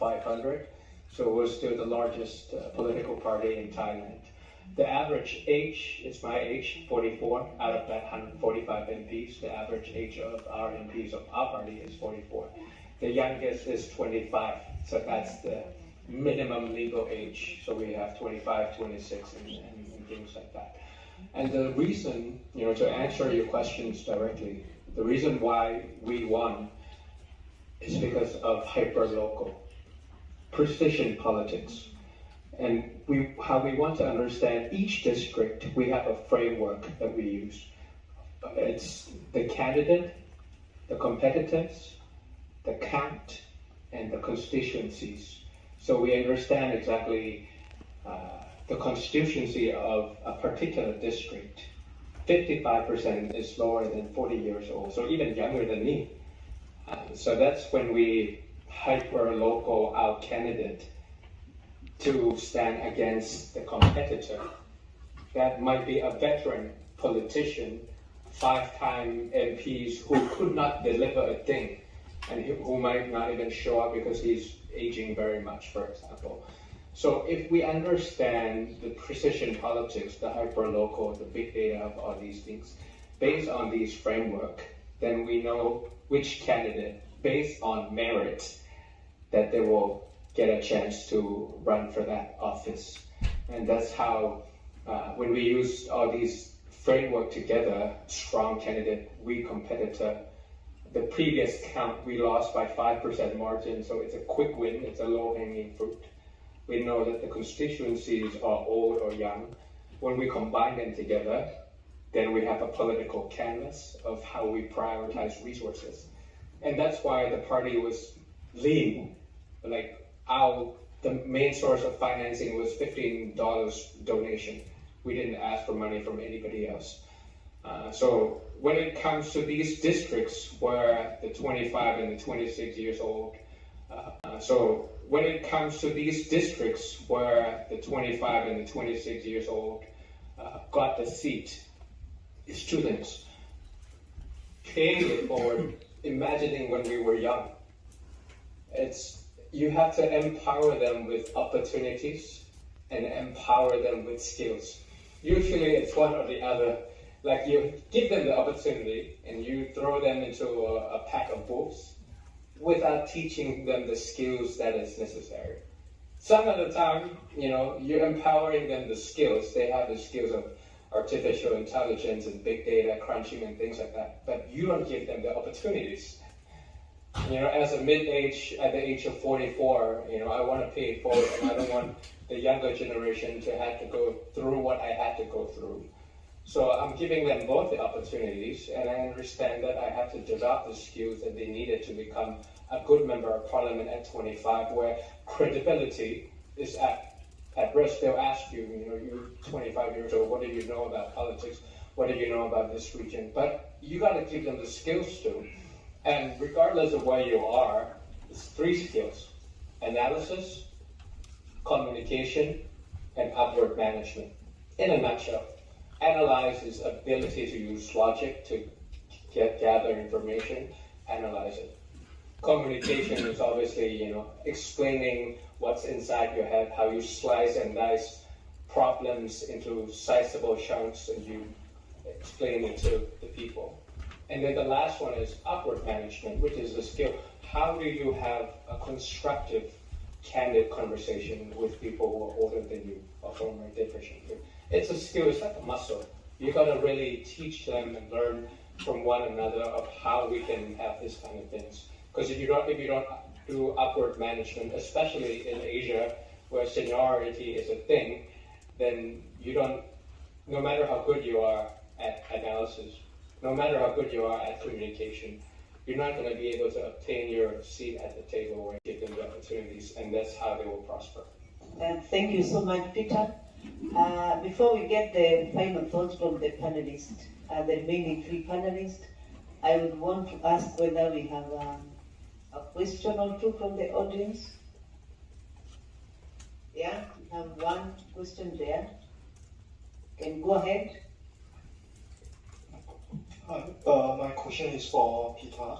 500. So we're still the largest political party in Thailand. The average age is my age, 44. Out of that 145 MPs, the average age of our MPs of our party is 44. The youngest is 25. So that's the minimum legal age. So we have 25, 26, and things like that. And the reason, to answer your questions directly, the reason why we won is because of hyper-local precision politics. And how we want to understand each district, we have a framework that we use. It's the candidate, the competitors, the count, and the constituencies. So we understand exactly the constituency of a particular district. 55% is lower than 40 years old, so even younger than me. So that's when we hyper-local our candidate to stand against the competitor. That might be a veteran politician, 5-time MPs who could not deliver a thing, and who might not even show up because he's aging very much, for example. So if we understand the precision politics, the hyper-local, the big data of all these things, based on these framework, then we know which candidate, based on merit, that they will get a chance to run for that office. And that's how, when we use all these framework together, strong candidate, weak competitor, the previous count, we lost by 5% margin, so it's a quick win, it's a low-hanging fruit. We know that the constituencies are old or young. When we combine them together, then we have a political canvas of how we prioritize resources. And that's why the party was lean. Like, the main source of financing was $15 donation. We didn't ask for money from anybody else. So when it comes to these districts where the 25 and the 26 years old, got the seat, it's two things. Paying it forward, imagining when we were young. You have to empower them with opportunities and empower them with skills. Usually it's one or the other. Like, you give them the opportunity and you throw them into a pack of wolves without teaching them the skills that is necessary. Some of the time, you're empowering them the skills. They have the skills of artificial intelligence and big data crunching and things like that, but you don't give them the opportunities. As a mid-age, at the age of 44, I want to pay it forward, and I don't want the younger generation to have to go through what I had to go through. So I'm giving them both the opportunities, and I understand that I have to develop the skills that they needed to become a good member of parliament at 25, where credibility is at risk. They'll ask you, you're 25 years old, what do you know about politics? What do you know about this region? But you got to give them the skills too. And regardless of where you are, it's 3 skills: analysis, communication, and upward management. In a nutshell, analyze is ability to use logic to gather information, analyze it. Communication is obviously, explaining what's inside your head, how you slice and dice problems into sizable chunks and you explain it to the people. And then the last one is upward management, which is the skill. How do you have a constructive, candid conversation with people who are older than you or from a different group? It's a skill, it's like a muscle. You gotta really teach them and learn from one another of how we can have this kind of things. Because if you don't do upward management, especially in Asia, where seniority is a thing, then no matter how good you are at analysis, no matter how good you are at communication, you're not going to be able to obtain your seat at the table where you give them the opportunities, and that's how they will prosper. Thank you so much, Peter. Before we get the final thoughts from the panelists, the remaining 3 panelists, I would want to ask whether we have a question or 2 from the audience. Yeah, we have 1 question there. Can go ahead. Hi, my question is for Peter.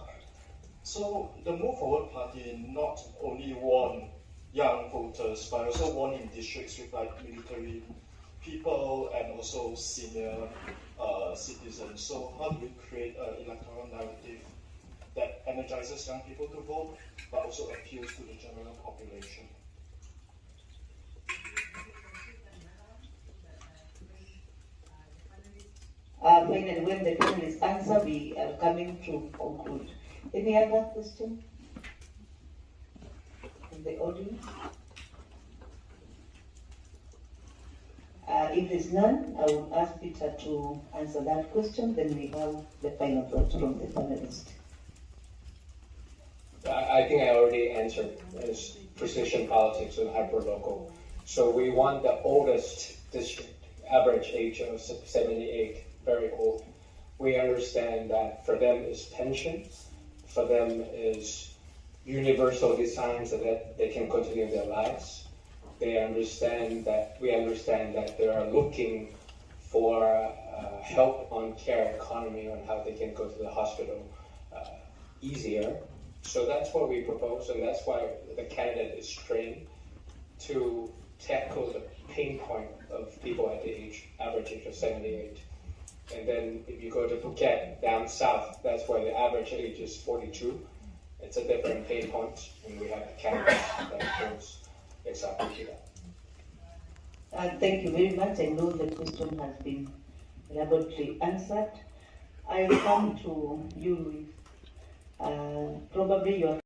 So the Move Forward Party not only won young voters, but also won in districts with like military people and also senior citizens. So how do we create an electoral narrative that energizes young people to vote, but also appeals to the general population? Finally, when the panelists answer, we are coming to conclude. Any other question from the audience? If there's none, I will ask Peter to answer that question, then we have the final thoughts from the panelists. I think I already answered as precision politics and hyperlocal. So we want the oldest district, average age of 78, very old. We understand that for them is pension, for them is universal design so that they can continue their lives. We understand that they are looking for help on care economy on how they can go to the hospital easier. So that's what we propose, and that's why the candidate is trained to tackle the pain point of people at the average age of 78. And then if you go to Phuket, down south, that's where the average age is 42. It's a different pain point, and we have a candidate that goes exactly to that. Thank you very much. I know the question has been elaborately answered. I come to you with probably your